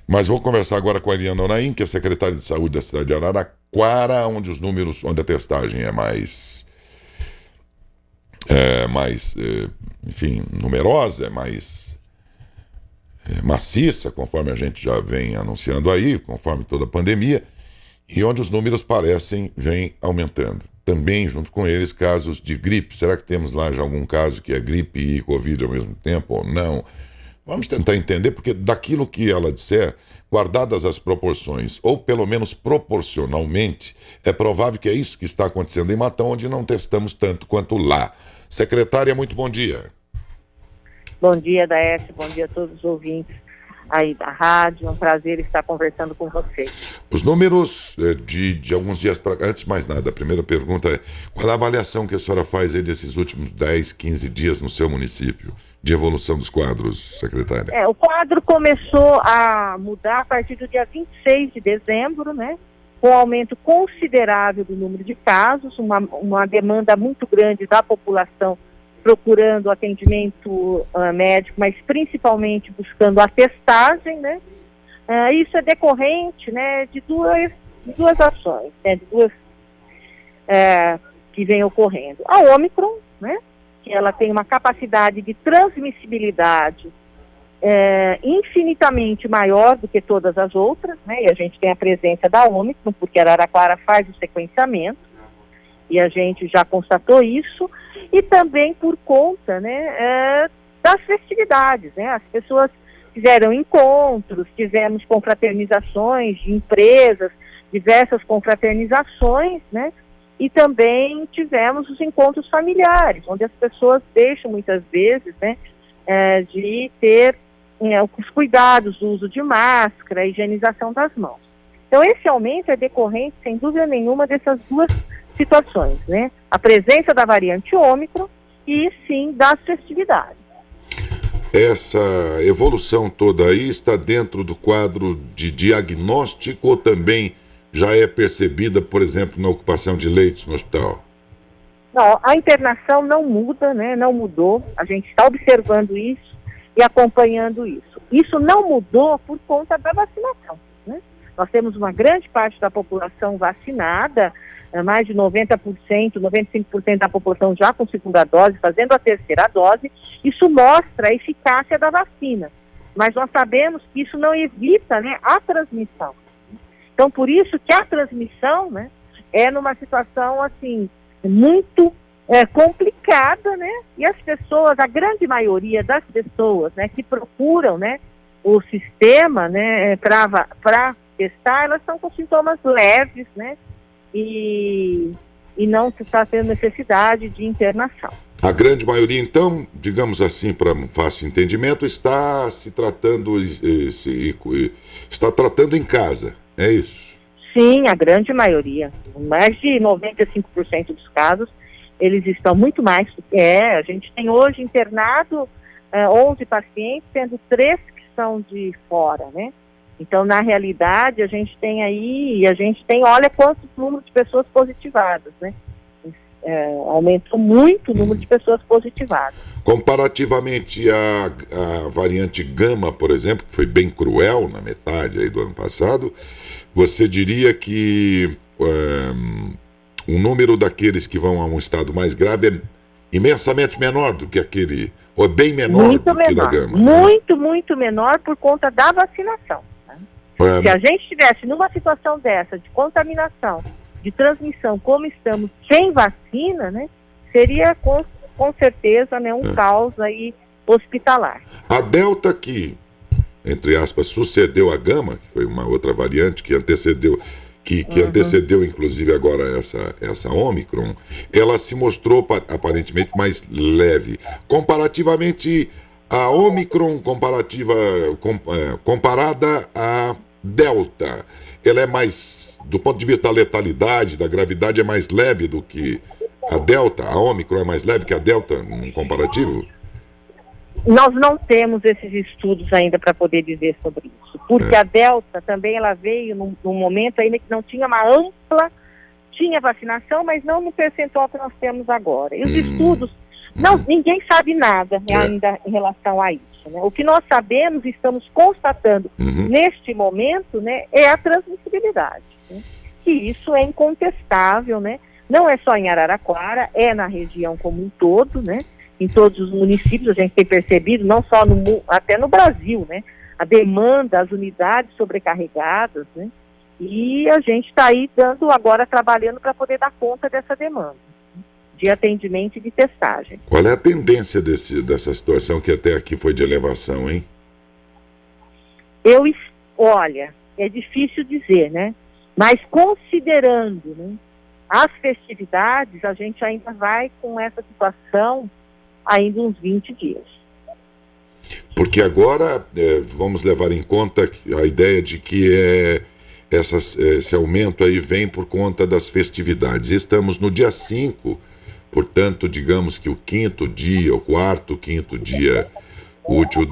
Mas vou conversar agora com a Eliana Onaim, que é secretária de saúde da cidade de Araraquara, onde a testagem enfim, numerosa, maciça, conforme a gente já vem anunciando aí, conforme toda a pandemia, e onde os números vêm aumentando. Também, junto com eles, casos de gripe. Será que temos lá já algum caso que é gripe e Covid ao mesmo tempo ou não? Vamos tentar entender, porque daquilo que ela disser, guardadas as proporções, ou pelo menos proporcionalmente, é provável que é isso que está acontecendo em Matão, onde não testamos tanto quanto lá. Secretária, muito bom dia. Bom dia, Daércio, bom dia a todos os ouvintes aí da rádio, é um prazer estar conversando com vocês. Os números de alguns dias para... Antes de mais nada, a primeira pergunta é: qual é a avaliação que a senhora faz aí desses últimos 10, 15 dias no seu município, de evolução dos quadros, secretária? O quadro começou a mudar a partir do dia 26 de dezembro, né? Com um aumento considerável do número de casos, uma demanda muito grande da população procurando atendimento médico, mas principalmente buscando a testagem, né? Isso é decorrente, né, de duas ações, né, que vem ocorrendo. A Ômicron, né, que ela tem uma capacidade de transmissibilidade infinitamente maior do que todas as outras, né, e a gente tem a presença da Ômicron, porque a Araraquara faz o sequenciamento, e a gente já constatou isso, e também por conta, né, das festividades, né, as pessoas fizeram encontros, tivemos confraternizações de empresas, diversas confraternizações, né, e também tivemos os encontros familiares, onde as pessoas deixam muitas vezes, né, de ter os cuidados, o uso de máscara, a higienização das mãos. Então esse aumento é decorrente, sem dúvida nenhuma, dessas duas situações, né? A presença da variante Ômicron e sim das festividades. Essa evolução toda aí está dentro do quadro de diagnóstico ou também já é percebida, por exemplo, na ocupação de leitos no hospital? Não, a internação não muda, né? Não mudou. A gente está observando isso e acompanhando isso. Isso não mudou por conta da vacinação, né? Nós temos uma grande parte da população vacinada, mais de 90%, 95% da população já com segunda dose, fazendo a terceira dose. Isso mostra a eficácia da vacina, mas nós sabemos que isso não evita, né, a transmissão. Então, por isso que a transmissão, né, é numa situação, assim, muito complicada, né, e as pessoas, a grande maioria das pessoas, né, que procuram, né, o sistema, né, para testar, elas estão com sintomas leves, né, e não se está tendo necessidade de internação. A grande maioria, então, digamos assim, para um fácil entendimento, está se tratando, está tratando em casa, é isso? Sim, a grande maioria. Mais de 95% dos casos, eles estão muito mais. A gente tem hoje internado 11 pacientes, sendo 3 que são de fora, né? Então, na realidade, a gente tem olha quantos números de pessoas positivadas, né? Aumentou muito o número de pessoas positivadas. Comparativamente à variante Gama, por exemplo, que foi bem cruel na metade aí do ano passado, você diria que o número daqueles que vão a um estado mais grave é imensamente menor do que aquele, ou é bem menor muito do que da Gama? Muito, muito menor por conta da vacinação. Se a gente estivesse numa situação dessa, de contaminação, de transmissão, como estamos sem vacina, né, seria com certeza, né, um caos aí hospitalar. A Delta, que, entre aspas, sucedeu a Gama, que foi uma outra variante que antecedeu, antecedeu inclusive agora essa Ômicron, ela se mostrou aparentemente mais leve. Comparativamente a Ômicron, comparada a Delta, ela é mais, do ponto de vista da letalidade, da gravidade, é mais leve do que a Delta? A Ômicron é mais leve que a Delta, num comparativo? Nós não temos esses estudos ainda para poder dizer sobre isso, porque a Delta também ela veio num momento ainda que não tinha uma ampla, tinha vacinação, mas não no percentual que nós temos agora. E os estudos Não, ninguém sabe nada, né, ainda em relação a isso, né? O que nós sabemos, estamos constatando neste momento, né, é a transmissibilidade, né? Que isso é incontestável, né? Não é só em Araraquara, é na região como um todo, né? Em todos os municípios a gente tem percebido, não só até no Brasil, né? A demanda, as unidades sobrecarregadas, né? E a gente está aí agora trabalhando para poder dar conta dessa demanda de atendimento e de testagem. Qual é a tendência dessa situação que até aqui foi de elevação, hein? Olha, é difícil dizer, né? Mas considerando, né, as festividades, a gente ainda vai com essa situação ainda uns 20 dias. Porque agora vamos levar em conta a ideia de que esse aumento aí vem por conta das festividades. Estamos no dia 5, portanto, digamos que o quinto dia útil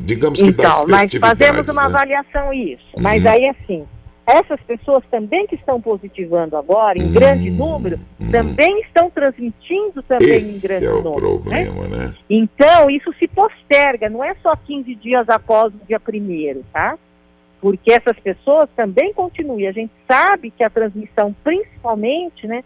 digamos que das festividades. Mas fazemos uma né? avaliação isso. Mas aí, assim, essas pessoas também que estão positivando agora, em grande número, também estão transmitindo também em grande número. Esse é o problema, né? Então, isso se posterga, não é só 15 dias após o dia 1º, tá? Porque essas pessoas também continuam. E a gente sabe que a transmissão, principalmente, né,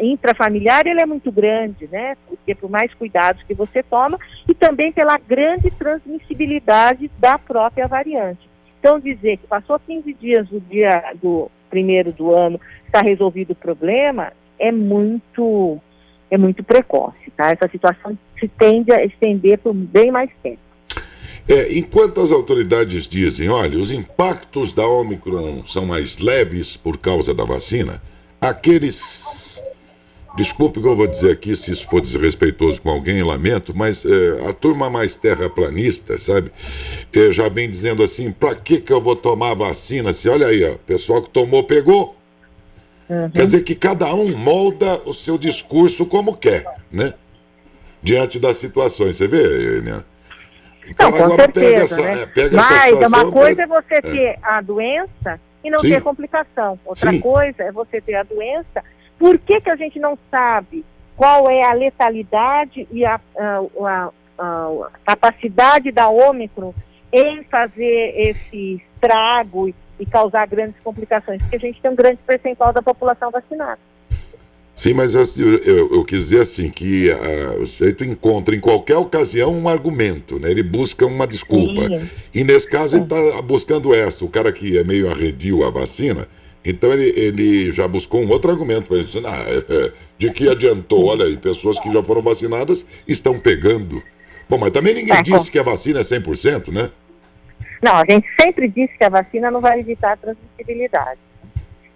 intrafamiliar, ele é muito grande, né? Porque por mais cuidados que você toma e também pela grande transmissibilidade da própria variante. Então, dizer que passou 15 dias do dia do 1º do ano, está resolvido o problema, é muito precoce, tá? Essa situação se tende a estender por bem mais tempo. Enquanto as autoridades dizem, olha, os impactos da Ômicron são mais leves por causa da vacina, aqueles... Desculpe o que eu vou dizer aqui, se isso for desrespeitoso com alguém, lamento, mas a turma mais terraplanista, sabe, já vem dizendo assim, pra que eu vou tomar vacina? Se olha aí, o pessoal que tomou, pegou. Quer dizer que cada um molda o seu discurso como quer, né? Diante das situações, você vê, Eliana? Então, com agora certeza, pega essa mas situação, uma coisa é você ter a doença e não ter complicação. Outra coisa é você ter a doença. Por que a gente não sabe qual é a letalidade e a capacidade da Ômicron em fazer esse estrago e causar grandes complicações? Porque a gente tem um grande percentual da população vacinada. Sim, mas eu quis dizer assim, que o sujeito encontra em qualquer ocasião um argumento, né? Ele busca uma desculpa. Sim. E nesse caso ele está buscando essa. O cara que é meio arredio à vacina, então ele já buscou um outro argumento para ele dizer, de que adiantou? Olha aí, pessoas que já foram vacinadas estão pegando. Bom, mas também ninguém disse que a vacina é 100%, né? Não, a gente sempre disse que a vacina não vai evitar a transmissibilidade.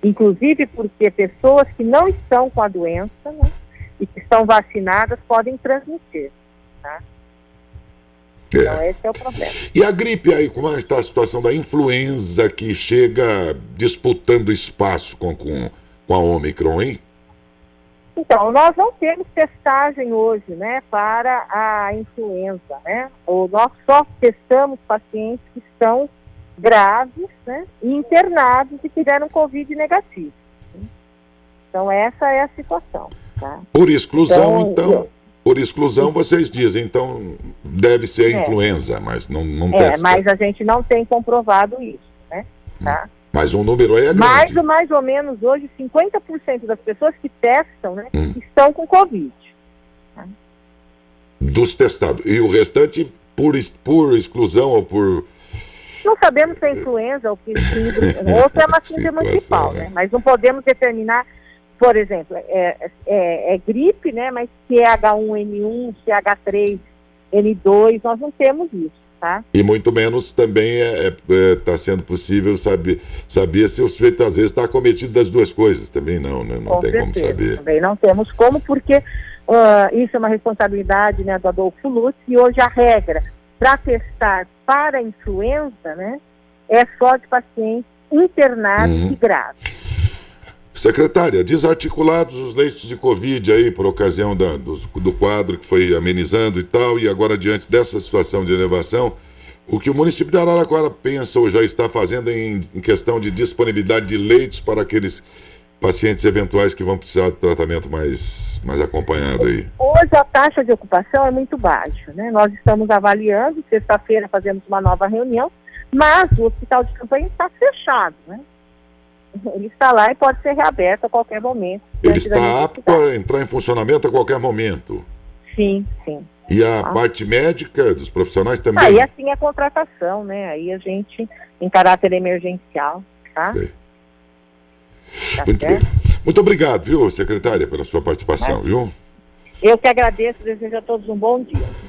Inclusive porque pessoas que não estão com a doença, né, e que estão vacinadas podem transmitir, tá? Então esse é o problema. E a gripe aí, como está a situação da influenza que chega disputando espaço com a Ômicron, hein? Então, nós não temos testagem hoje, né, para a influenza, né? Nós só testamos pacientes que estão graves, né, e internados e tiveram Covid negativo. Então, essa é a situação. Tá? Por exclusão, por exclusão, vocês dizem, então, deve ser a influenza, mas não testa. Mas a gente não tem comprovado isso, né? Tá? Mas o número aí é grande. Mais ou menos, hoje, 50% das pessoas que testam, né, estão com Covid. Tá? Dos testados. E o restante, por exclusão ou por... Não sabemos se é influenza ou que outra é uma síndrome municipal, né? Mas não podemos determinar, por exemplo, é gripe, né? Mas se é H1N1, se é H3N2, nós não temos isso, tá? E muito menos também está sendo possível saber se o sujeito às vezes está acometido das duas coisas, também não, né? Não tem como saber. Também não temos como, porque isso é uma responsabilidade, né, do Adolfo Lutz, e hoje a regra para testar para a influenza, né, é só de pacientes internados e graves. Secretária, desarticulados os leitos de Covid aí por ocasião do quadro que foi amenizando e tal, e agora diante dessa situação de elevação, o que o município de Araraquara pensa ou já está fazendo em questão de disponibilidade de leitos para aqueles pacientes eventuais que vão precisar de tratamento mais acompanhado aí? Hoje a taxa de ocupação é muito baixa, né? Nós estamos avaliando, sexta-feira fazemos uma nova reunião, mas o hospital de campanha está fechado, né? Ele está lá e pode ser reaberto a qualquer momento. Ele está apto a entrar em funcionamento a qualquer momento? Sim, sim. E a parte médica dos profissionais também? Aí assim a contratação, né? Aí a gente, em caráter emergencial, tá? Sei. Tá Muito bem. certo? Muito obrigado, viu, secretária, pela sua participação, viu? Eu que agradeço, desejo a todos um bom dia.